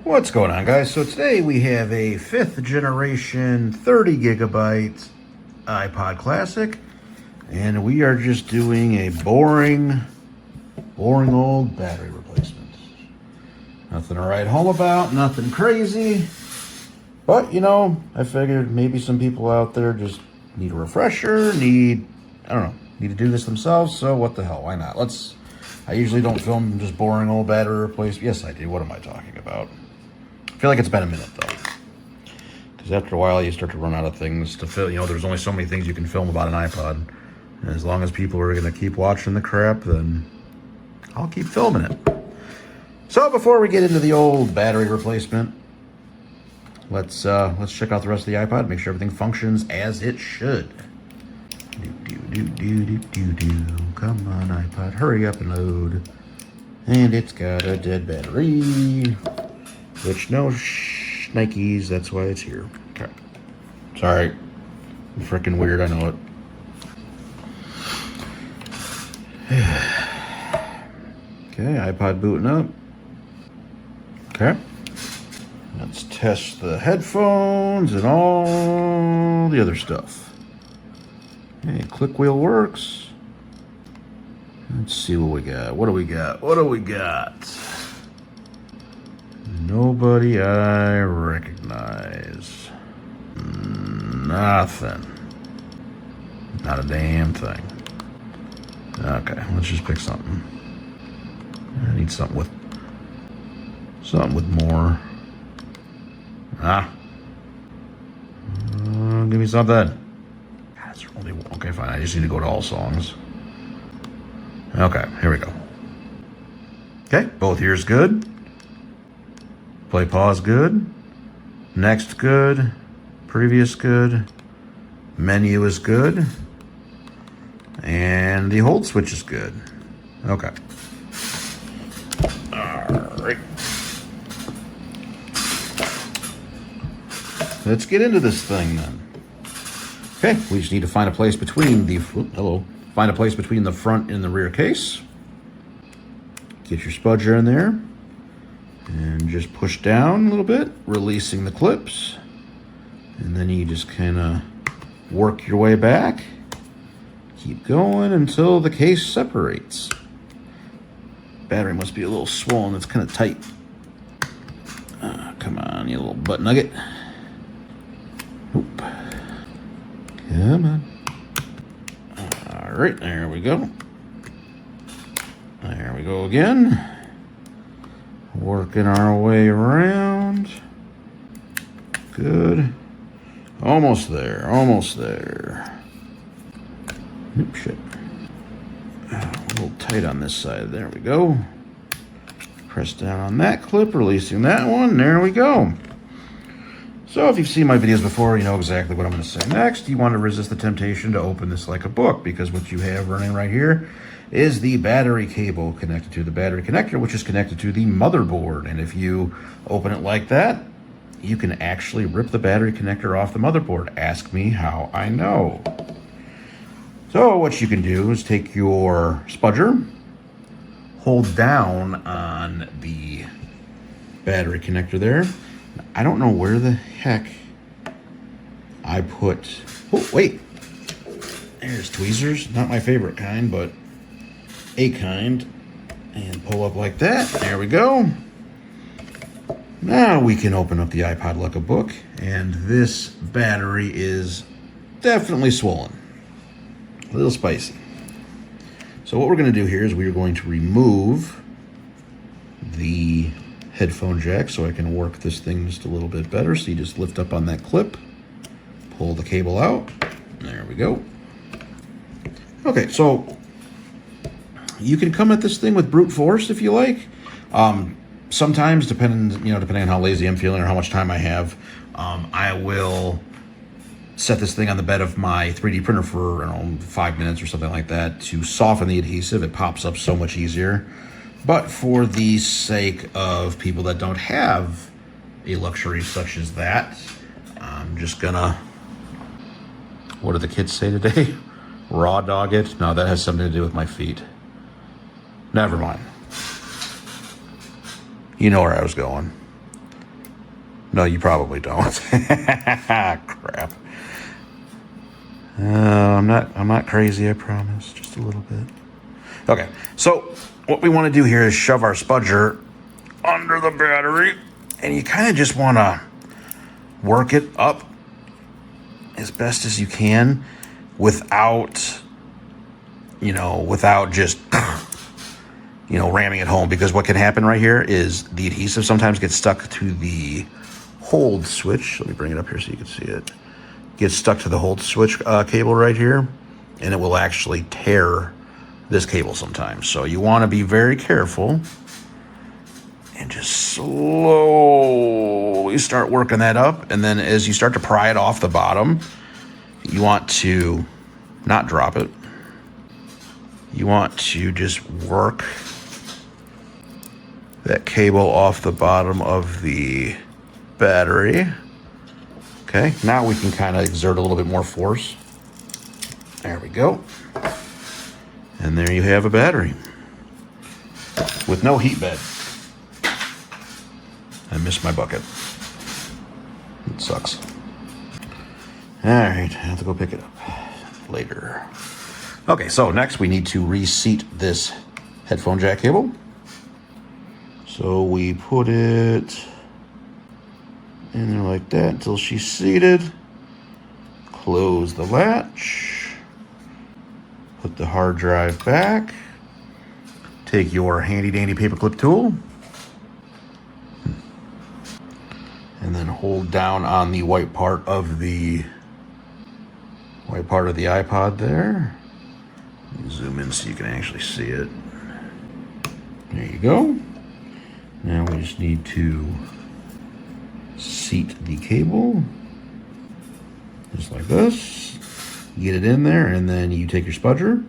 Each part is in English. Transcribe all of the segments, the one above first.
What's going on, guys? So today we have a 5th generation 30 gigabyte iPod Classic, and we are just doing a boring old battery replacement. Nothing to write home about, nothing crazy, but you know, I figured maybe some people out there just need a refresher, need to do this themselves, so what the hell, why not? I usually don't film just boring old battery replacement. Yes, I do. What am I talking about? I feel like it's been a minute, though. Because after a while, you start to run out of things to film. You know, there's only so many things you can film about an iPod. And as long as people are going to keep watching the crap, then I'll keep filming it. So before we get into the old battery replacement, let's check out the rest of the iPod, make sure everything functions as it should. Come on, iPod, hurry up and load. And it's got a dead battery. Which, no Nikes, that's why it's here. Okay. Sorry. I'm freaking weird, I know it. Okay, iPod booting up. Okay. Let's test the headphones and all the other stuff. Okay, click wheel works. Let's see what we got. What do we got? Nobody I recognize. Nothing. Not a damn thing. Okay, let's just pick something. I need something with more. Give me something. That's only okay. Fine. I just need to go to all songs. Okay, here we go. Okay, both ears good. Play pause good. Next good. Previous good. Menu is good. And the hold switch is good. Okay. Alright. Let's get into this thing then. Okay, we just need to find a place between the front and the rear case. Get your spudger in there. And just push down a little bit, releasing the clips. And then you just kind of work your way back. Keep going until the case separates. Battery must be a little swollen, it's kind of tight. Come on, you little butt nugget. Oop. Come on. All right, there we go. There we go again. Working our way around. Good. Almost there. Oop, shit. A little tight on this side. There we go. Press down on that clip, releasing that one. There we go. So if you've seen my videos before, you know exactly what I'm going to say next. You want to resist the temptation to open this like a book, because what you have running right here is the battery cable connected to the battery connector, which is connected to the motherboard. And if you open it like that, you can actually rip the battery connector off the motherboard. Ask me how I know. So what you can do is take your spudger, hold down on the battery connector there. I don't know where the heck I put... Oh, wait. There's tweezers. Not my favorite kind, but a kind. And pull up like that. There we go. Now we can open up the iPod like a book. And this battery is definitely swollen. A little spicy. So what we're going to do here is we are going to remove the headphone jack so I can work this thing just a little bit better. So you just lift up on that clip, pull the cable out. There we go. Okay, so you can come at this thing with brute force if you like. Sometimes, depending on how lazy I'm feeling or how much time I have, I will set this thing on the bed of my 3D printer for 5 minutes or something like that to soften the adhesive. It pops up so much easier. But for the sake of people that don't have a luxury such as that, I'm just gonna, what do the kids say today? Raw dog it? No, that has something to do with my feet. Never mind. You know where I was going. No, you probably don't. Crap. I'm not crazy, I promise. Just a little bit. Okay, so what we want to do here is shove our spudger under the battery, and you kind of just want to work it up as best as you can without, without just, ramming it home, because what can happen right here is the adhesive sometimes gets stuck to the hold switch. Let me bring it up here so you can see it. Gets stuck to the hold switch cable right here, and it will actually tear this cable sometimes. So you want to be very careful and just slowly start working that up. And then as you start to pry it off the bottom, you want to not drop it. You want to just work that cable off the bottom of the battery. Okay, now we can kind of exert a little bit more force. There we go. And there you have a battery with no heat bed. I missed my bucket. It sucks. All right, I have to go pick it up later. Okay, so next we need to reseat this headphone jack cable. So we put it in there like that until she's seated. Close the latch. Put the hard drive back. Take your handy dandy paperclip tool. And then hold down on the white part of the iPod there. Zoom in so you can actually see it. There you go. Now we just need to seat the cable just like this. Get it in there, and then you take your spudger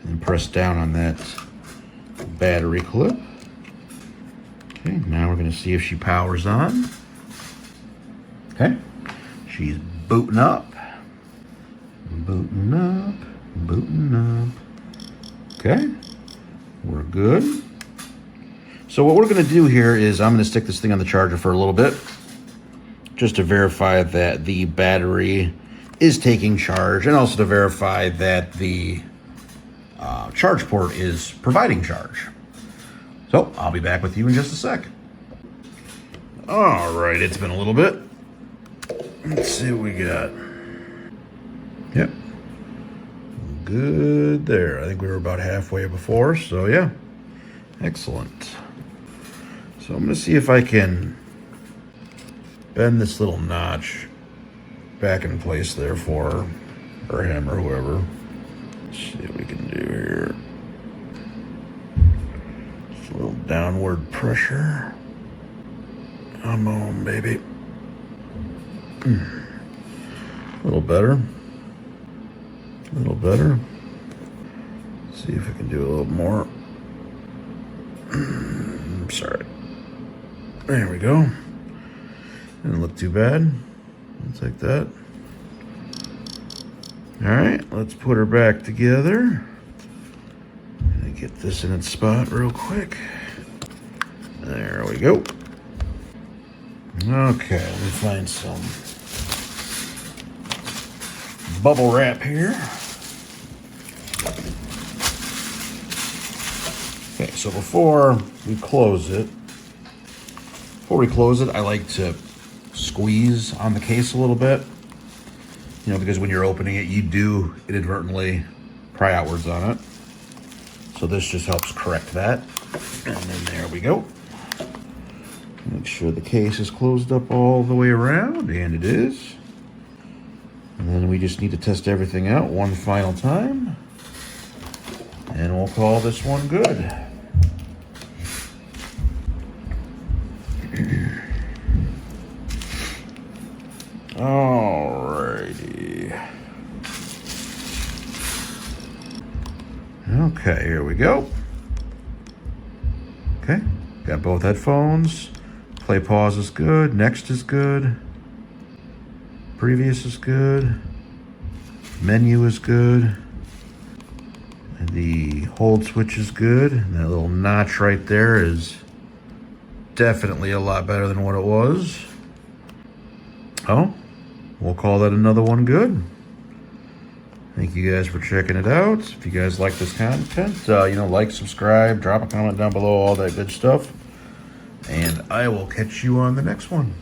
and press down on that battery clip. Okay, now we're going to see if she powers on. Okay, she's booting up. Booting up. Booting up. Okay, we're good. So what we're going to do here is I'm going to stick this thing on the charger for a little bit just to verify that the battery is taking charge, and also to verify that the charge port is providing charge. So I'll be back with you in just a sec. All right, it's been a little bit. Let's see what we got. Yep. Good there. I think we were about halfway before, so yeah. Excellent. So I'm going to see if I can bend this little notch back in place there for her, or him, or whoever. Let's see what we can do here. Just a little downward pressure. Come on, baby. A little better. A little better. Let's see if we can do a little more. Sorry. There we go. Didn't look too bad. I'll take that. All right, let's put her back together. Gonna get this in its spot real quick. There we go. Okay, let me find some bubble wrap here. Okay, so before we close it, I like to squeeze on the case a little bit. Because when you're opening it, you do inadvertently pry outwards on it. So this just helps correct that. And then there we go. Make sure the case is closed up all the way around, and it is. And then we just need to test everything out one final time. And we'll call this one good. Alrighty. Okay, here we go. Okay, got both headphones. Play pause is good. Next is good. Previous is good. Menu is good. The hold switch is good. And that little notch right there is definitely a lot better than what it was. Oh, we'll call that another one good. Thank you guys for checking it out. If you guys like this content, like, subscribe, drop a comment down below, all that good stuff. And I will catch you on the next one.